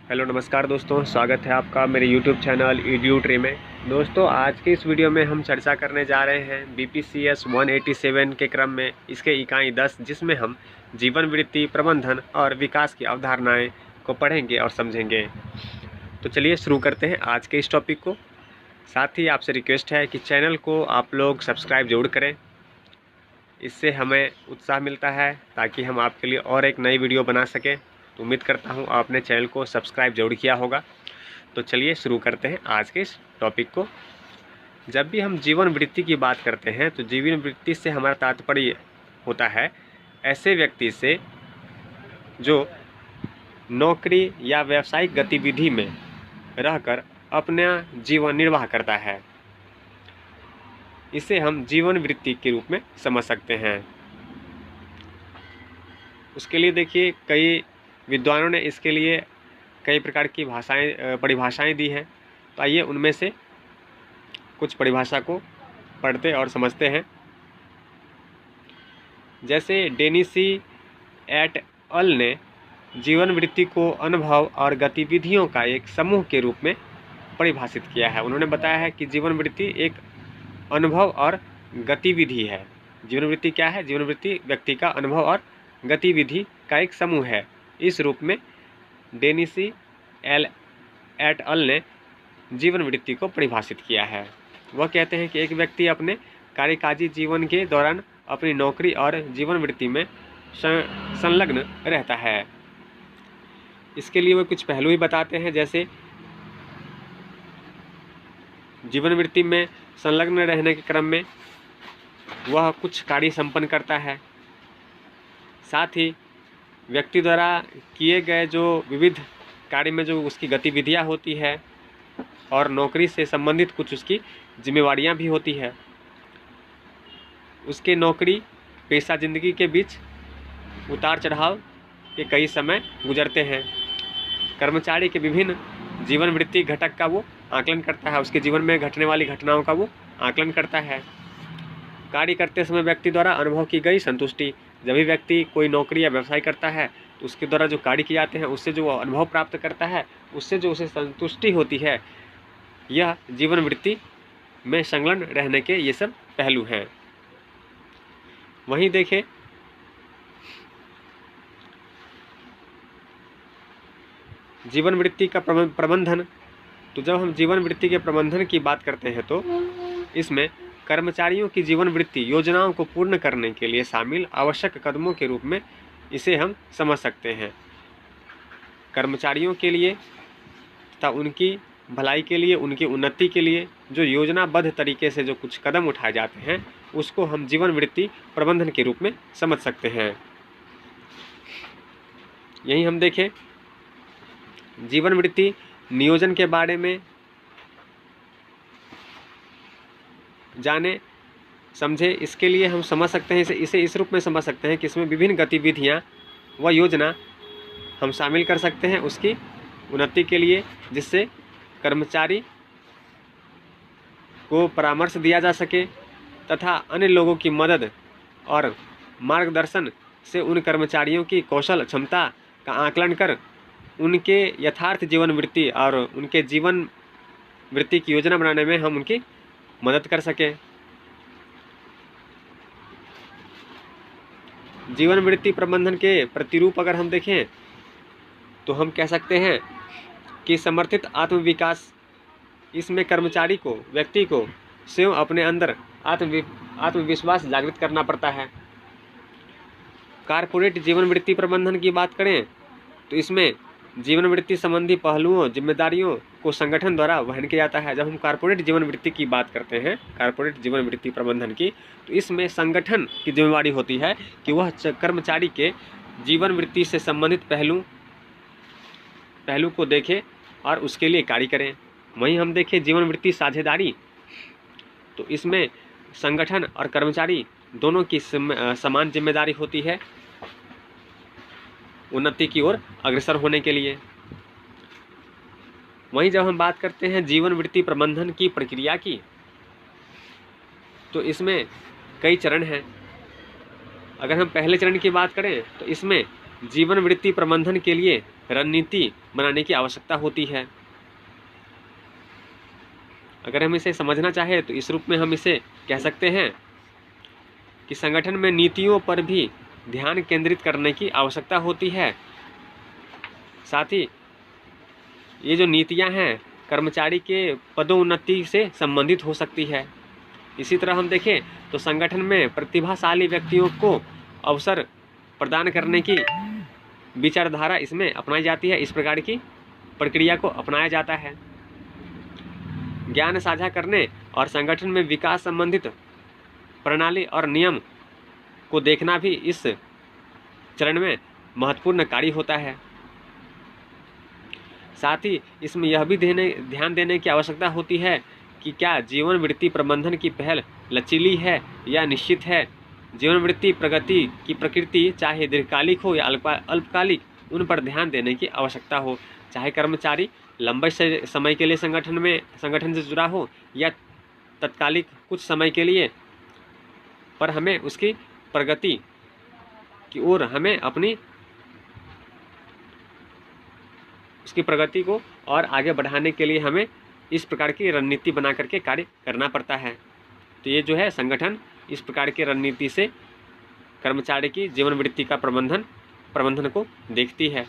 Hello नमस्कार दोस्तों, स्वागत है आपका मेरे YouTube चैनल EduTree में। दोस्तों, आज के इस वीडियो में हम चर्चा करने जा रहे हैं BPCS 187 के क्रम में इसके इकाई 10, जिसमें हम जीवन वृत्ति, प्रबंधन और विकास की अवधारणाएं को पढ़ेंगे और समझेंगे। तो चलिए शुरू करते हैं आज के इस टॉपिक को। साथ ही आपसे रिक्वेस्ट है कि चैनल को आप लोग सब्सक्राइब जरूर करें, इससे हमें उत्साह मिलता है ताकि हम आपके लिए और एक नई वीडियो बना सकें। तो उम्मीद करता हूँ आपने चैनल को सब्सक्राइब जरूर किया होगा। तो चलिए शुरू करते हैं आज के इस टॉपिक को। जब भी हम जीवन वृत्ति की बात करते हैं तो जीवन वृत्ति से हमारा तात्पर्य होता है ऐसे व्यक्ति से जो नौकरी या व्यावसायिक गतिविधि में रहकर अपना जीवन निर्वाह करता है। इसे हम जीवन वृत्ति के रूप में समझ सकते हैं। उसके लिए देखिए, कई विद्वानों ने इसके लिए कई प्रकार की परिभाषाएं दी हैं। तो आइए उनमें से कुछ परिभाषा को पढ़ते और समझते हैं। जैसे डेनिसी एट अल ने जीवन वृत्ति को अनुभव और गतिविधियों का एक समूह के रूप में परिभाषित किया है। उन्होंने बताया है कि जीवन वृत्ति एक अनुभव और गतिविधि है। जीवन वृत्ति क्या है? जीवन वृत्ति व्यक्ति का अनुभव और गतिविधि का एक समूह है। इस रूप में डेनिसी एट अल ने जीवन वृत्ति को परिभाषित किया है। वह कहते हैं कि एक व्यक्ति अपने कार्यकाजी जीवन के दौरान अपनी नौकरी और जीवन वृत्ति में संलग्न रहता है। इसके लिए वो कुछ पहलू ही बताते हैं। जैसे जीवन वृत्ति में संलग्न रहने के क्रम में वह कुछ कार्य संपन्न करता है। साथ ही व्यक्ति द्वारा किए गए जो विविध कार्य में जो उसकी गतिविधियां होती है और नौकरी से संबंधित कुछ उसकी जिम्मेवारियां भी होती है। उसके नौकरी पेशा जिंदगी के बीच उतार चढ़ाव के कई समय गुजरते हैं। कर्मचारी के विभिन्न जीवन वृत्ति घटक का वो आकलन करता है। उसके जीवन में घटने वाली घटनाओं का वो आकलन करता है। कार्य करते समय व्यक्ति द्वारा अनुभव की गई संतुष्टि, जब भी व्यक्ति कोई नौकरी या व्यवसाय करता है तो उसके द्वारा जो कार्य किए जाते हैं उससे जो अनुभव प्राप्त करता है, उससे जो उसे संतुष्टि होती है, यह जीवन वृत्ति में संलग्न रहने के ये सब पहलू हैं। वहीं देखें, जीवन वृत्ति का प्रबंधन। तो जब हम जीवन वृत्ति के प्रबंधन की बात करते हैं तो इसमें कर्मचारियों की जीवन वृत्ति योजनाओं को पूर्ण करने के लिए शामिल आवश्यक कदमों के रूप में इसे हम समझ सकते हैं। कर्मचारियों के लिए तथा उनकी भलाई के लिए, उनकी उन्नति के लिए जो योजनाबद्ध तरीके से जो कुछ कदम उठाए जाते हैं उसको हम जीवन वृत्ति प्रबंधन के रूप में समझ सकते हैं। यही हम देखें, जीवन वृत्ति नियोजन के बारे में जाने समझे, इसके लिए हम समझ सकते हैं, इसे इस रूप में समझ सकते हैं कि इसमें विभिन्न गतिविधियां व योजना हम शामिल कर सकते हैं उसकी उन्नति के लिए, जिससे कर्मचारी को परामर्श दिया जा सके तथा अन्य लोगों की मदद और मार्गदर्शन से उन कर्मचारियों की कौशल क्षमता का आकलन कर उनके यथार्थ जीवन वृत्ति और उनके जीवन वृत्ति की योजना बनाने में हम उनकी मदद कर सकें। जीवन वृत्ति प्रबंधन के प्रतिरूप अगर हम देखें तो हम कह सकते हैं कि समर्थित आत्मविकास, इसमें कर्मचारी को, व्यक्ति को स्वयं अपने अंदर आत्मविश्वास जागृत करना पड़ता है। कारपोरेट जीवन वृत्ति प्रबंधन की बात करें तो इसमें जीवन वृत्ति संबंधी पहलुओं, जिम्मेदारियों को संगठन द्वारा वहन किया जाता है। जब हम कारपोरेट जीवन वृत्ति की बात करते हैं, कारपोरेट जीवन वृत्ति प्रबंधन की, तो इसमें संगठन की जिम्मेदारी होती है कि वह कर्मचारी के जीवन वृत्ति से संबंधित पहलू को देखे और उसके लिए कार्य करें। वहीं हम देखें जीवन वृत्ति साझेदारी, तो इसमें संगठन और कर्मचारी दोनों की समान जिम्मेदारी होती है उन्नति की ओर अग्रसर होने के लिए। वहीं जब हम बात करते हैं जीवन वृत्ति प्रबंधन की प्रक्रिया की, तो इसमें कई चरण हैं। अगर हम पहले चरण की बात करें तो इसमें जीवन वृत्ति प्रबंधन के लिए रणनीति बनाने की आवश्यकता होती है। अगर हम इसे समझना चाहें तो इस रूप में हम इसे कह सकते हैं कि संगठन में नीतियों पर भी ध्यान केंद्रित करने की आवश्यकता होती है। साथ ही ये जो नीतियां हैं कर्मचारी के पदोन्नति से संबंधित हो सकती है। इसी तरह हम देखें तो संगठन में प्रतिभाशाली व्यक्तियों को अवसर प्रदान करने की विचारधारा इसमें अपनाई जाती है। इस प्रकार की प्रक्रिया को अपनाया जाता है। ज्ञान साझा करने और संगठन में विकास संबंधित प्रणाली और नियम को देखना भी इस चरण में महत्वपूर्ण कार्य होता है। साथ ही इसमें यह भी ध्यान देने की आवश्यकता होती है कि क्या जीवन वृत्ति प्रबंधन की पहल लचीली है या निश्चित है। जीवन वृत्ति प्रगति की प्रकृति चाहे दीर्घकालिक हो या अल्पकालिक, उन पर ध्यान देने की आवश्यकता हो। चाहे कर्मचारी लंबे समय के लिए संगठन से जुड़ा हो या तत्कालिक कुछ समय के लिए, पर हमें उसकी प्रगति की ओर हमें अपनी उसकी प्रगति को और आगे बढ़ाने के लिए हमें इस प्रकार की रणनीति बना करके कार्य करना पड़ता है। तो ये जो है संगठन इस प्रकार की रणनीति से कर्मचारी की जीवन वृत्ति का प्रबंधन को देखती है।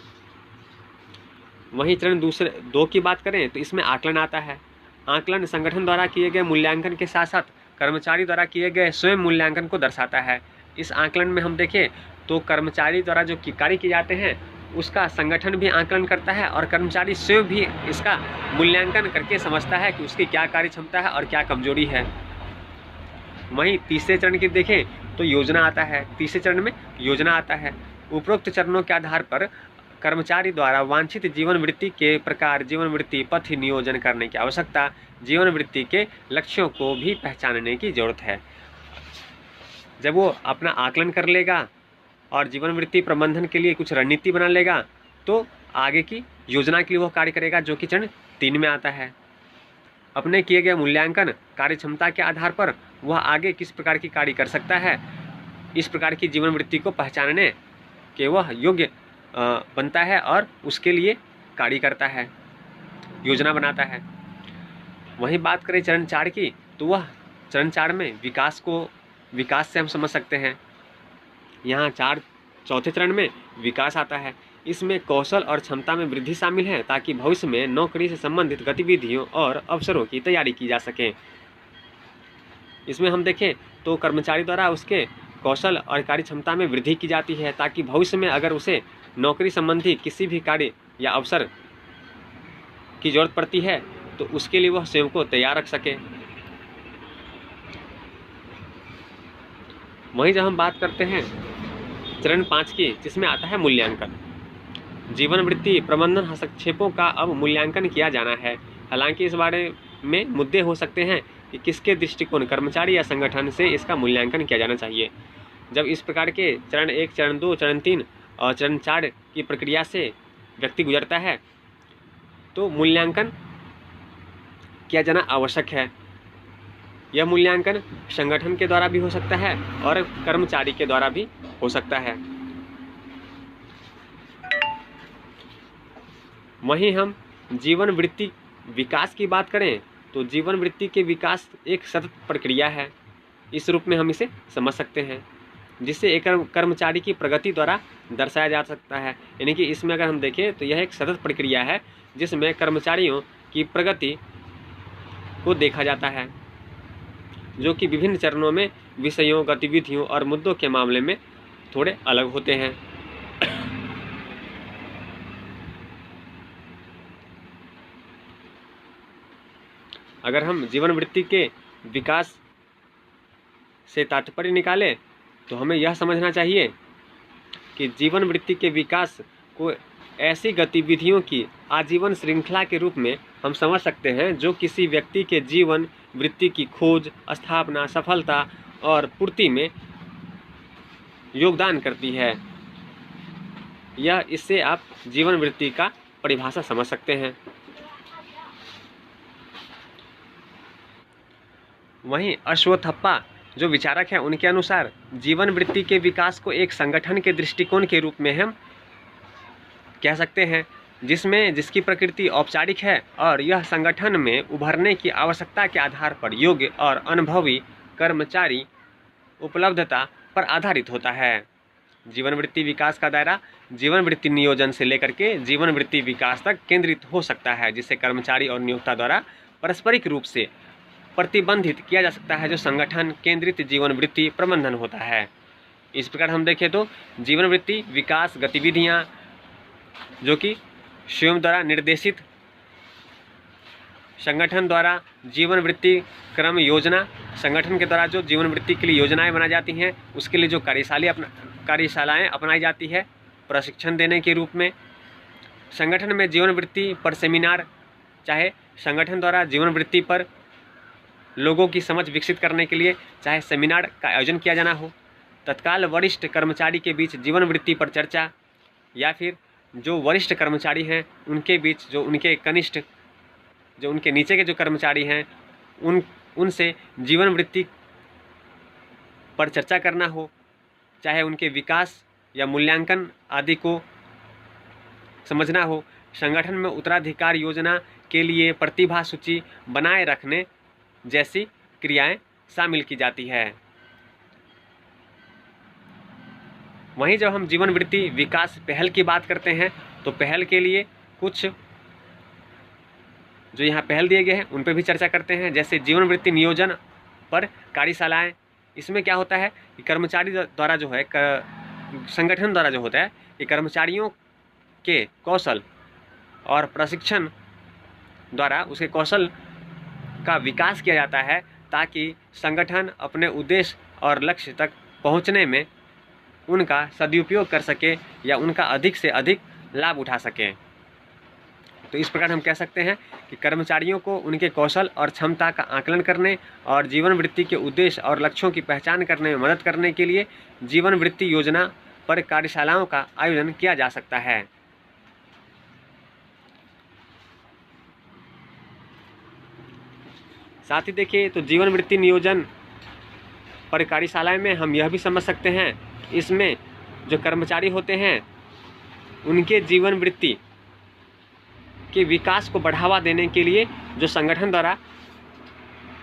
वहीं चरण दूसरे 2 की बात करें तो इसमें आकलन आता है। आकलन संगठन द्वारा किए गए मूल्यांकन के साथ साथ कर्मचारी द्वारा किए गए स्वयं मूल्यांकन को दर्शाता है। इस आकलन में हम देखें तो कर्मचारी द्वारा जो कार्य किए जाते हैं उसका संगठन भी आकलन करता है और कर्मचारी स्वयं भी इसका मूल्यांकन करके समझता है कि उसकी क्या कार्य क्षमता है और क्या कमजोरी है। वहीं तीसरे चरण की देखें तो योजना आता है। तीसरे चरण में योजना आता है। उपरोक्त चरणों के आधार पर कर्मचारी द्वारा वांछित जीवन वृत्ति के प्रकार, जीवन वृत्ति पथ नियोजन करने की आवश्यकता, जीवन वृत्ति के लक्ष्यों को भी पहचानने की जरूरत है। जब वो अपना आकलन कर लेगा और जीवन वृत्ति प्रबंधन के लिए कुछ रणनीति बना लेगा तो आगे की योजना के लिए वो कार्य करेगा, जो कि चरण 3 में आता है। अपने किए गए मूल्यांकन कार्य क्षमता के आधार पर वह आगे किस प्रकार की कार्य कर सकता है, इस प्रकार की जीवन वृत्ति को पहचानने के वह योग्य बनता है और उसके लिए कार्य करता है, योजना बनाता है। वहीं बात करें चरण 4 की तो वह चरण 4 में विकास से हम समझ सकते हैं। यहाँ चौथे चरण में विकास आता है। इसमें कौशल और क्षमता में वृद्धि शामिल है ताकि भविष्य में नौकरी से संबंधित गतिविधियों और अवसरों की तैयारी की जा सके। इसमें हम देखें तो कर्मचारी द्वारा उसके कौशल और कार्य क्षमता में वृद्धि की जाती है ताकि भविष्य में अगर उसे नौकरी संबंधी किसी भी कार्य या अवसर की जरूरत पड़ती है तो उसके लिए वह स्वयं को तैयार रख सके। वहीं जब हम बात करते हैं चरण 5 की, जिसमें आता है मूल्यांकन। जीवन वृत्ति प्रबंधन हस्तक्षेपों का अब मूल्यांकन किया जाना है। हालांकि इस बारे में मुद्दे हो सकते हैं कि किसके दृष्टिकोण, कर्मचारी या संगठन से इसका मूल्यांकन किया जाना चाहिए। जब इस प्रकार के चरण 1, चरण 2, चरण 3 और चरण 4 की प्रक्रिया से व्यक्ति गुजरता है तो मूल्यांकन किया जाना आवश्यक है। यह मूल्यांकन संगठन के द्वारा भी हो सकता है और कर्मचारी के द्वारा भी हो सकता है। वहीं हम जीवन वृत्ति विकास की बात करें तो जीवन वृत्ति के विकास एक सतत प्रक्रिया है। इस रूप में हम इसे समझ सकते हैं, जिससे एक कर्मचारी की प्रगति द्वारा दर्शाया जा सकता है। यानी कि इसमें अगर हम देखें तो यह एक सतत प्रक्रिया है जिसमें कर्मचारियों की प्रगति को देखा जाता है, जो कि विभिन्न चरणों में विषयों, गतिविधियों और मुद्दों के मामले में थोड़े अलग होते हैं। अगर हम जीवन वृत्ति के विकास से तात्पर्य निकालें तो हमें यह समझना चाहिए कि जीवन वृत्ति के विकास को ऐसी गतिविधियों की आजीवन श्रृंखला के रूप में हम समझ सकते हैं जो किसी व्यक्ति के जीवन वृत्ति की खोज, स्थापना, सफलता और पूर्ति में योगदान करती है। यह इससे आप जीवन वृत्ति का परिभाषा समझ सकते हैं। वहीं अश्वत्थप्पा जो विचारक हैं उनके अनुसार जीवन वृत्ति के विकास को एक संगठन के दृष्टिकोण के रूप में हम कह सकते हैं, जिसकी प्रकृति औपचारिक है और यह संगठन में उभरने की आवश्यकता के आधार पर योग्य और अनुभवी कर्मचारी उपलब्धता पर आधारित होता है। जीवन वृत्ति विकास का दायरा जीवन वृत्ति नियोजन से लेकर के जीवन वृत्ति विकास तक केंद्रित हो सकता है, जिसे कर्मचारी और नियोक्ता द्वारा पारस्परिक रूप से प्रतिबंधित किया जा सकता है, जो संगठन केंद्रित जीवन वृत्ति प्रबंधन होता है। इस प्रकार हम देखें तो जीवन वृत्ति विकास गतिविधियां जो कि स्वयं द्वारा निर्देशित, संगठन द्वारा जीवन वृत्ति क्रम योजना, संगठन के द्वारा जो जीवन वृत्ति के लिए योजनाएं बनाई जाती हैं, उसके लिए जो कार्यशालाएं अपनाई जाती है प्रशिक्षण देने के रूप में, संगठन में जीवन वृत्ति पर सेमिनार, चाहे संगठन द्वारा जीवन वृत्ति पर लोगों की समझ विकसित करने के लिए चाहे सेमिनार का आयोजन किया जाना हो, तत्काल वरिष्ठ कर्मचारी के बीच जीवन वृत्ति पर चर्चा, या फिर जो वरिष्ठ कर्मचारी हैं उनके बीच जो उनके कनिष्ठ, जो उनके नीचे के जो कर्मचारी हैं उनसे जीवन वृत्ति पर चर्चा करना हो, चाहे उनके विकास या मूल्यांकन आदि को समझना हो, संगठन में उत्तराधिकार योजना के लिए प्रतिभा सूची बनाए रखने जैसी क्रियाएं शामिल की जाती है। वहीं जब हम जीवन वृत्ति विकास पहल की बात करते हैं तो पहल के लिए कुछ जो यहाँ पहल दिए गए हैं उन पर भी चर्चा करते हैं, जैसे जीवन वृत्ति नियोजन पर कार्यशालाएं। इसमें क्या होता है कि कर्मचारी द्वारा जो है संगठन द्वारा जो होता है कि कर्मचारियों के कौशल और प्रशिक्षण द्वारा उसके कौशल का विकास किया जाता है, ताकि संगठन अपने उद्देश्य और लक्ष्य तक पहुंचने में उनका सदुपयोग कर सके या उनका अधिक से अधिक लाभ उठा सके। तो इस प्रकार हम कह सकते हैं कि कर्मचारियों को उनके कौशल और क्षमता का आकलन करने और जीवन वृत्ति के उद्देश्य और लक्ष्यों की पहचान करने में मदद करने के लिए जीवन वृत्ति योजना पर कार्यशालाओं का आयोजन किया जा सकता है। साथ ही देखिए तो जीवन वृत्ति नियोजन पर कार्यशालाएं में हम यह भी समझ सकते हैं, इसमें जो कर्मचारी होते हैं उनके जीवन वृत्ति के विकास को बढ़ावा देने के लिए जो संगठन द्वारा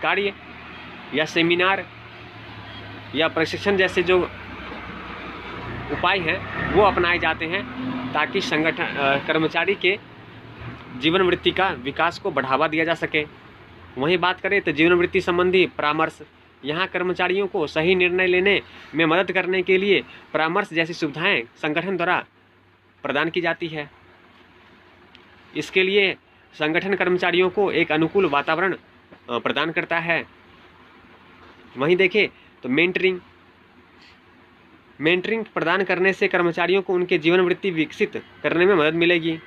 कार्य या सेमिनार या प्रशिक्षण जैसे जो उपाय हैं वो अपनाए जाते हैं, ताकि संगठन कर्मचारी के जीवन वृत्ति का विकास को बढ़ावा दिया जा सके। वहीं बात करें तो जीवन वृत्ति संबंधी परामर्श, यहाँ कर्मचारियों को सही निर्णय लेने में मदद करने के लिए परामर्श जैसी सुविधाएं संगठन द्वारा प्रदान की जाती है। इसके लिए संगठन कर्मचारियों को एक अनुकूल वातावरण प्रदान करता है। वहीं देखें तो मेंटरिंग प्रदान करने से कर्मचारियों को उनके जीवन वृत्ति विकसित करने में मदद मिलेगी।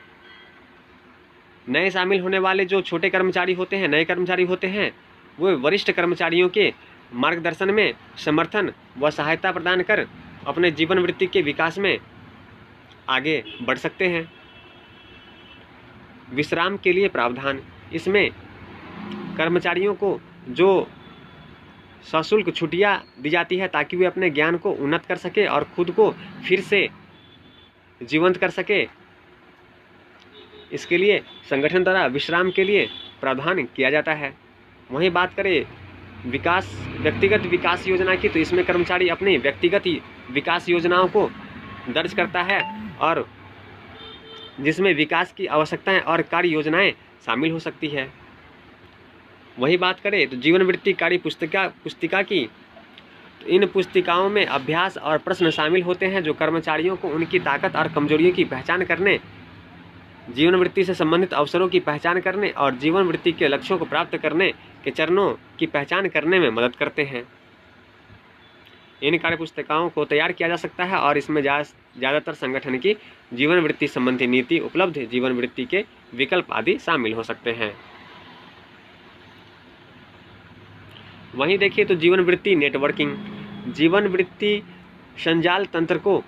नए शामिल होने वाले जो छोटे कर्मचारी होते हैं, नए कर्मचारी होते हैं, वो वरिष्ठ कर्मचारियों के मार्गदर्शन में समर्थन व सहायता प्रदान कर अपने जीवन वृत्ति के विकास में आगे बढ़ सकते हैं। विश्राम के लिए प्रावधान, इसमें कर्मचारियों को जो सशुल्क छुट्टियां दी जाती है ताकि वे अपने ज्ञान को उन्नत कर सके और खुद को फिर से जीवंत कर सके, इसके लिए संगठन द्वारा विश्राम के लिए प्रावधान किया जाता है। वहीं बात करें व्यक्तिगत विकास योजना की, तो इसमें कर्मचारी अपनी व्यक्तिगत विकास योजनाओं को दर्ज करता है और जिसमें विकास की आवश्यकताएं और कार्य योजनाएं शामिल हो सकती है। वही बात करें तो जीवन वृत्ति कार्य पुस्तिका की, तो इन पुस्तिकाओं में अभ्यास और प्रश्न शामिल होते हैं जो कर्मचारियों को उनकी ताकत और कमजोरियों की पहचान करने, जीवन वृत्ति से संबंधित अवसरों की पहचान करने और जीवन वृत्ति के लक्ष्यों को प्राप्त करने के चरणों की पहचान करने में मदद करते हैं। इन कार्य पुस्तिकाओं को तैयार किया जा सकता है और इसमें ज़्यादातर संगठन की जीवन वृत्ति संबंधी नीति, उपलब्ध जीवन वृत्ति के विकल्प आदि शामिल हो सकते हैं। वहीं देखिए तो जीवन वृत्ति नेटवर्किंग, जीवन वृत्ति संजाल तंत्र को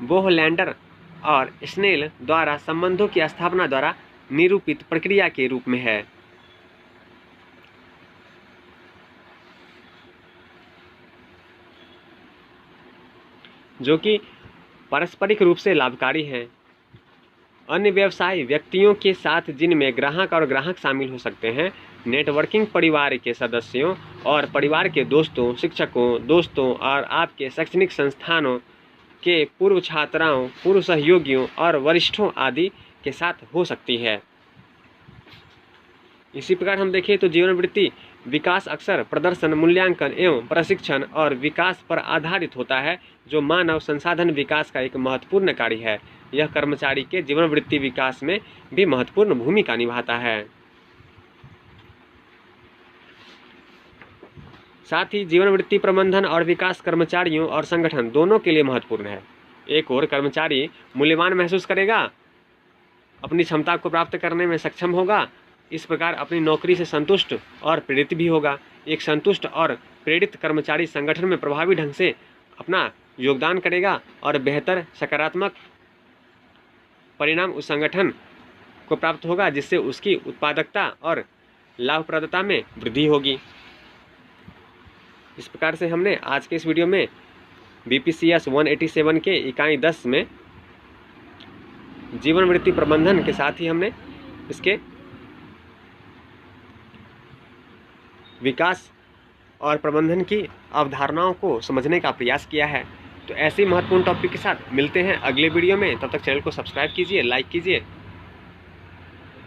बोहलैंडर और स्नेल द्वारा संबंधों की स्थापना द्वारा निरूपित प्रक्रिया के रूप में है। जो कि पारस्परिक रूप से लाभकारी हैं अन्य व्यवसाय व्यक्तियों के साथ जिनमें ग्राहक और ग्राहक शामिल हो सकते हैं। नेटवर्किंग परिवार के सदस्यों और परिवार के दोस्तों, शिक्षकों, दोस्तों और आपके शैक्षणिक संस्थानों के पूर्व छात्राओं, पूर्व सहयोगियों और वरिष्ठों आदि के साथ हो सकती है। इसी प्रकार हम देखें तो जीवन वृत्ति विकास अक्सर प्रदर्शन, मूल्यांकन एवं प्रशिक्षण और विकास पर आधारित होता है, जो मानव संसाधन विकास का एक महत्वपूर्ण कार्य है। यह कर्मचारी के जीवन वृत्ति विकास में भी महत्वपूर्ण भूमिका निभाता है। साथ ही जीवन वृत्ति प्रबंधन और विकास कर्मचारियों और संगठन दोनों के लिए महत्वपूर्ण है। एक ओर कर्मचारी मूल्यवान महसूस करेगा, अपनी क्षमता को प्राप्त करने में सक्षम होगा, इस प्रकार अपनी नौकरी से संतुष्ट और प्रेरित भी होगा। एक संतुष्ट और प्रेरित कर्मचारी संगठन में प्रभावी ढंग से अपना योगदान करेगा और बेहतर सकारात्मक परिणाम उस संगठन को प्राप्त होगा, जिससे उसकी उत्पादकता और लाभप्रदता में वृद्धि होगी। इस प्रकार से हमने आज के इस वीडियो में BPCS 187 के इकाई 10 में जीवन वृत्ति प्रबंधन के साथ ही हमने इसके विकास और प्रबंधन की अवधारणाओं को समझने का प्रयास किया है। तो ऐसे महत्वपूर्ण टॉपिक के साथ मिलते हैं अगले वीडियो में। तब तक चैनल को सब्सक्राइब कीजिए, लाइक कीजिए